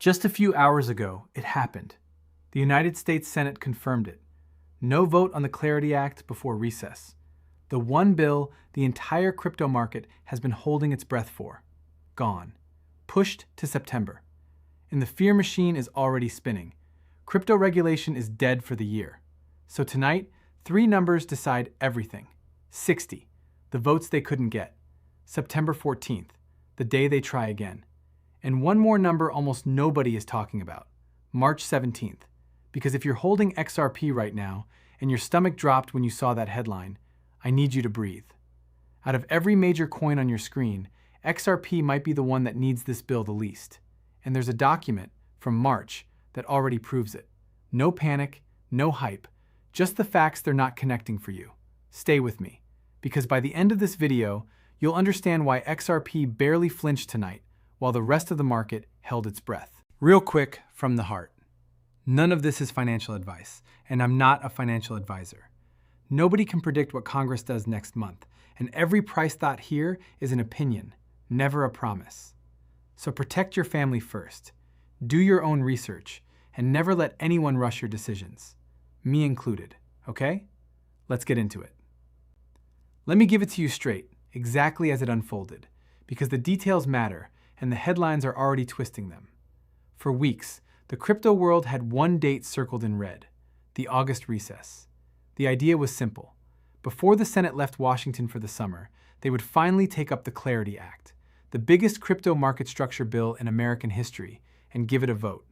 Just a few hours ago, it happened. The United States Senate confirmed it. No vote on the Clarity Act before recess. The one bill the entire crypto market has been holding its breath for. Gone. Pushed to September. And the fear machine is already spinning. Crypto regulation is dead for the year. So tonight, 3 numbers decide everything. 60, the votes they couldn't get. September 14th, the day they try again. And one more number almost nobody is talking about. March 17th. Because if you're holding XRP right now, and your stomach dropped when you saw that headline, I need you to breathe. Out of every major coin on your screen, XRP might be the one that needs this bill the least. And there's a document from March that already proves it. No panic, no hype, just the facts they're not connecting for you. Stay with me, because by the end of this video, you'll understand why XRP barely flinched tonight, while the rest of the market held its breath. Real quick, from the heart. None of this is financial advice, and I'm not a financial advisor. Nobody can predict what Congress does next month, and every price thought here is an opinion, never a promise. So protect your family first. Do your own research, and never let anyone rush your decisions. Me included, okay? Let's get into it. Let me give it to you straight, exactly as it unfolded, because the details matter, and the headlines are already twisting them. For weeks, the crypto world had one date circled in red, the August recess. The idea was simple. Before the Senate left Washington for the summer, they would finally take up the Clarity Act, the biggest crypto market structure bill in American history, and give it a vote.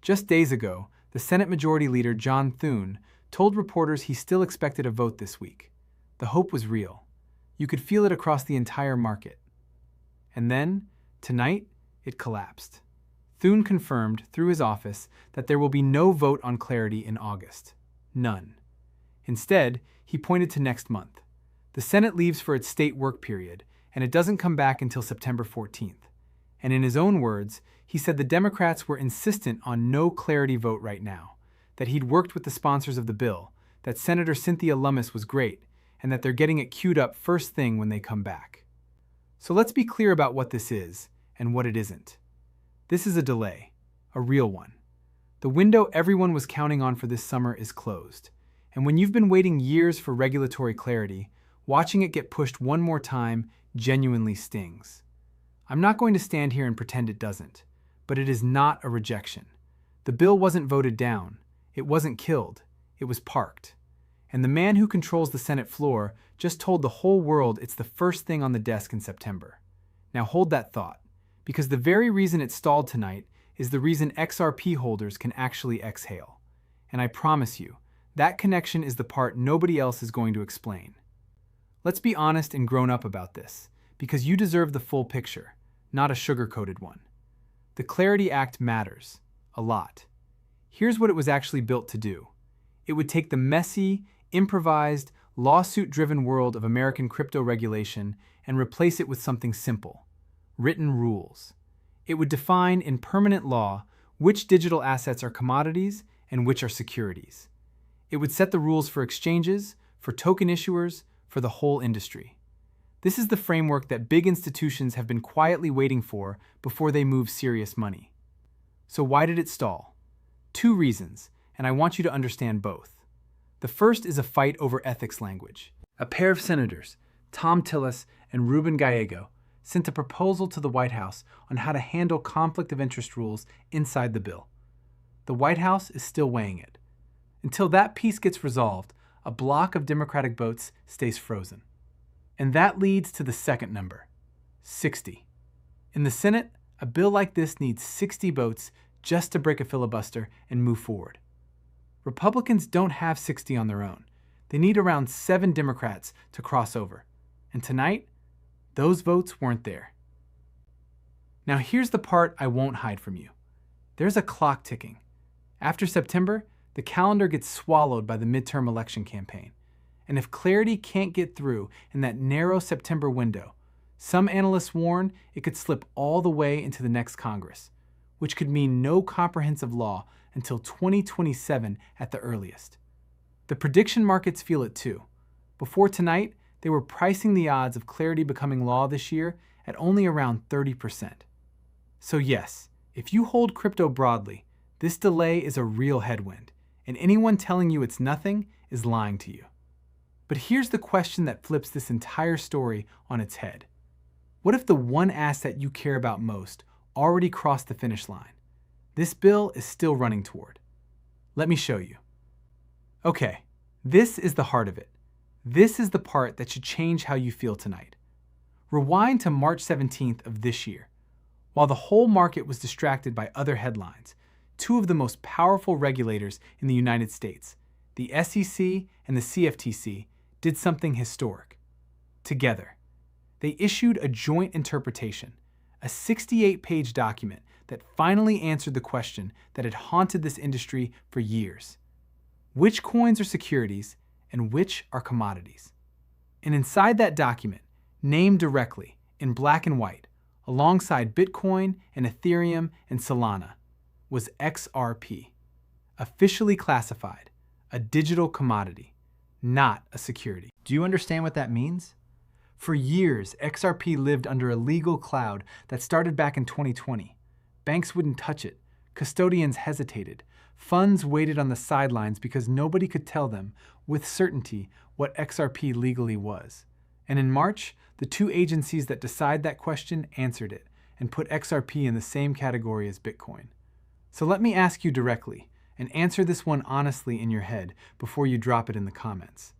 Just days ago, the Senate Majority Leader John Thune told reporters he still expected a vote this week. The hope was real. You could feel it across the entire market. And then, tonight, it collapsed. Thune confirmed through his office that there will be no vote on Clarity in August. None. Instead, he pointed to next month. The Senate leaves for its state work period, and it doesn't come back until September 14th. And in his own words, he said the Democrats were insistent on no Clarity vote right now, that he'd worked with the sponsors of the bill, that Senator Cynthia Lummis was great, and that they're getting it queued up first thing when they come back. So let's be clear about what this is and what it isn't. This is a delay, a real one. The window everyone was counting on for this summer is closed. And when you've been waiting years for regulatory clarity, watching it get pushed one more time genuinely stings. I'm not going to stand here and pretend it doesn't, but it is not a rejection. The bill wasn't voted down. It wasn't killed. It was parked. And the man who controls the Senate floor just told the whole world it's the first thing on the desk in September. Now hold that thought, because the very reason it stalled tonight is the reason XRP holders can actually exhale. And I promise you, that connection is the part nobody else is going to explain. Let's be honest and grown up about this, because you deserve the full picture, not a sugar-coated one. The Clarity Act matters, a lot. Here's what it was actually built to do. It would take the messy, improvised, lawsuit-driven world of American crypto regulation and replace it with something simple: written rules. It would define in permanent law which digital assets are commodities and which are securities. It would set the rules for exchanges, for token issuers, for the whole industry. This is the framework that big institutions have been quietly waiting for before they move serious money. So why did it stall? 2 reasons, and I want you to understand both. The first is a fight over ethics language. A pair of senators, Tom Tillis and Ruben Gallego, sent a proposal to the White House on how to handle conflict of interest rules inside the bill. The White House is still weighing it. Until that piece gets resolved, a block of Democratic votes stays frozen. And that leads to the second number, 60. In the Senate, a bill like this needs 60 votes just to break a filibuster and move forward. Republicans don't have 60 on their own. They need around 7 Democrats to cross over. And tonight, those votes weren't there. Now here's the part I won't hide from you. There's a clock ticking. After September, the calendar gets swallowed by the midterm election campaign. And if clarity can't get through in that narrow September window, some analysts warn it could slip all the way into the next Congress, which could mean no comprehensive law until 2027 at the earliest. The prediction markets feel it too. Before tonight, they were pricing the odds of clarity becoming law this year at only around 30%. So yes, If you hold crypto broadly, this delay is a real headwind, and anyone telling you it's nothing is lying to you. But here's the question that flips this entire story on its head. What if the one asset you care about most already crossed the finish line? This bill is still running toward. Let me show you. Okay, this is the heart of it. This is the part that should change how you feel tonight. Rewind to March 17th of this year. While the whole market was distracted by other headlines, two of the most powerful regulators in the United States, the SEC and the CFTC, did something historic. Together, they issued a joint interpretation, a 68-page document that finally answered the question that had haunted this industry for years. Which coins are securities and which are commodities? And inside that document, named directly, in black and white, alongside Bitcoin and Ethereum and Solana, was XRP, officially classified a digital commodity, not a security. Do you understand what that means? For years, XRP lived under a legal cloud that started back in 2020. Banks wouldn't touch it. Custodians hesitated. Funds waited on the sidelines because nobody could tell them with certainty what XRP legally was. And in March, the two agencies that decide that question answered it and put XRP in the same category as Bitcoin. So let me ask you directly, and answer this one honestly in your head before you drop it in the comments.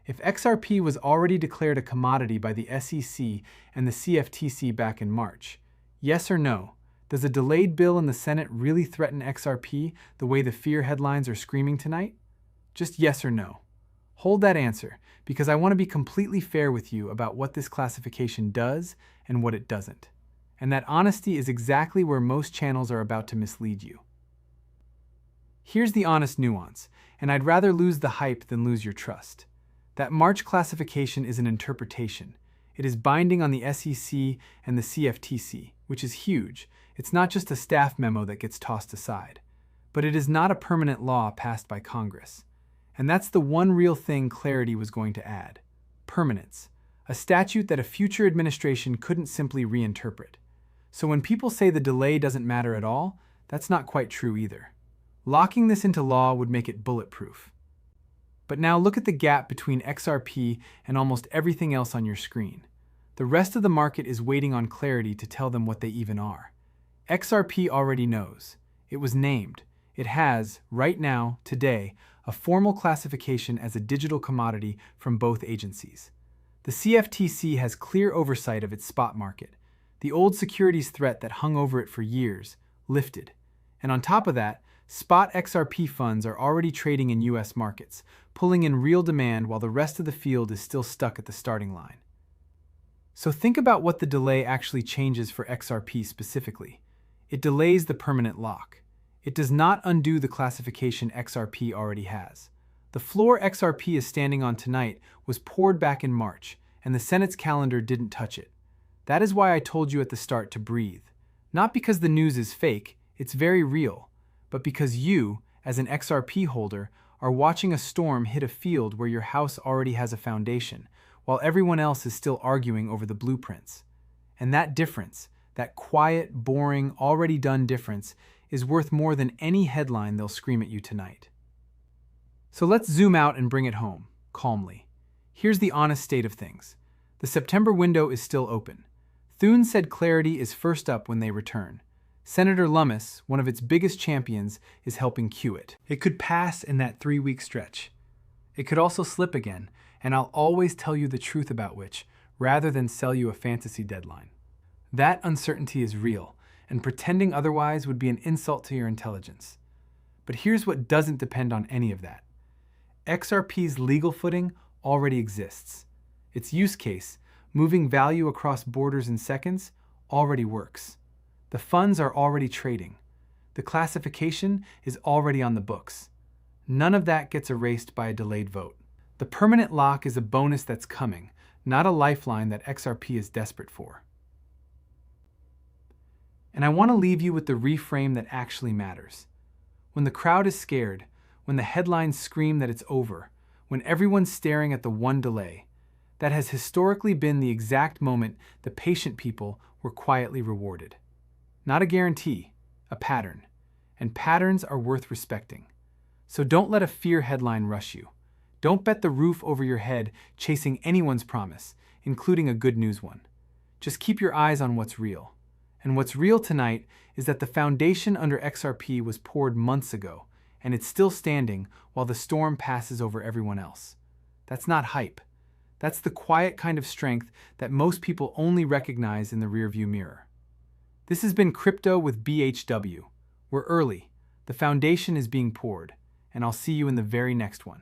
If XRP was already declared a commodity by the SEC and the CFTC back in March, yes or no, does a delayed bill in the Senate really threaten XRP the way the fear headlines are screaming tonight? Just yes or no. Hold that answer, because I want to be completely fair with you about what this classification does and what it doesn't. And that honesty is exactly where most channels are about to mislead you. Here's the honest nuance, and I'd rather lose the hype than lose your trust. That March classification is an interpretation. It is binding on the SEC and the CFTC, which is huge. It's not just a staff memo that gets tossed aside. But it is not a permanent law passed by Congress. And that's the one real thing clarity was going to add: permanence, a statute that a future administration couldn't simply reinterpret. So when people say the delay doesn't matter at all, that's not quite true either. Locking this into law would make it bulletproof. But now look at the gap between XRP and almost everything else on your screen. The rest of the market is waiting on clarity to tell them what they even are. XRP already knows. It was named. It has, right now, today, a formal classification as a digital commodity from both agencies. The CFTC has clear oversight of its spot market. The old securities threat that hung over it for years lifted. And on top of that, spot XRP funds are already trading in US markets, pulling in real demand while the rest of the field is still stuck at the starting line. So think about what the delay actually changes for XRP specifically. It delays the permanent lock. It does not undo the classification XRP already has. The floor XRP is standing on tonight was poured back in March, and the Senate's calendar didn't touch it. That is why I told you at the start to breathe. Not because the news is fake, it's very real, but because you, as an XRP holder, are watching a storm hit a field where your house already has a foundation, while everyone else is still arguing over the blueprints. And that difference, that quiet, boring, already done difference, is worth more than any headline they'll scream at you tonight. So let's zoom out and bring it home, calmly. Here's the honest state of things. The September window is still open. Thune said clarity is first up when they return. Senator Lummis, one of its biggest champions, is helping cue it. It could pass in that 3-week stretch. It could also slip again, and I'll always tell you the truth about which, rather than sell you a fantasy deadline. That uncertainty is real, and pretending otherwise would be an insult to your intelligence. But here's what doesn't depend on any of that. XRP's legal footing already exists. Its use case, moving value across borders in seconds, already works. The funds are already trading. The classification is already on the books. None of that gets erased by a delayed vote. The permanent lock is a bonus that's coming, not a lifeline that XRP is desperate for. And I want to leave you with the reframe that actually matters. When the crowd is scared, when the headlines scream that it's over, when everyone's staring at the one delay, that has historically been the exact moment the patient people were quietly rewarded. Not a guarantee, a pattern, and patterns are worth respecting. So don't let a fear headline rush you. Don't bet the roof over your head chasing anyone's promise, including a good news one. Just keep your eyes on what's real. And what's real tonight is that the foundation under XRP was poured months ago, and it's still standing while the storm passes over everyone else. That's not hype. That's the quiet kind of strength that most people only recognize in the rearview mirror. This has been Crypto with BHW. We're early. The foundation is being poured, and I'll see you in the very next one.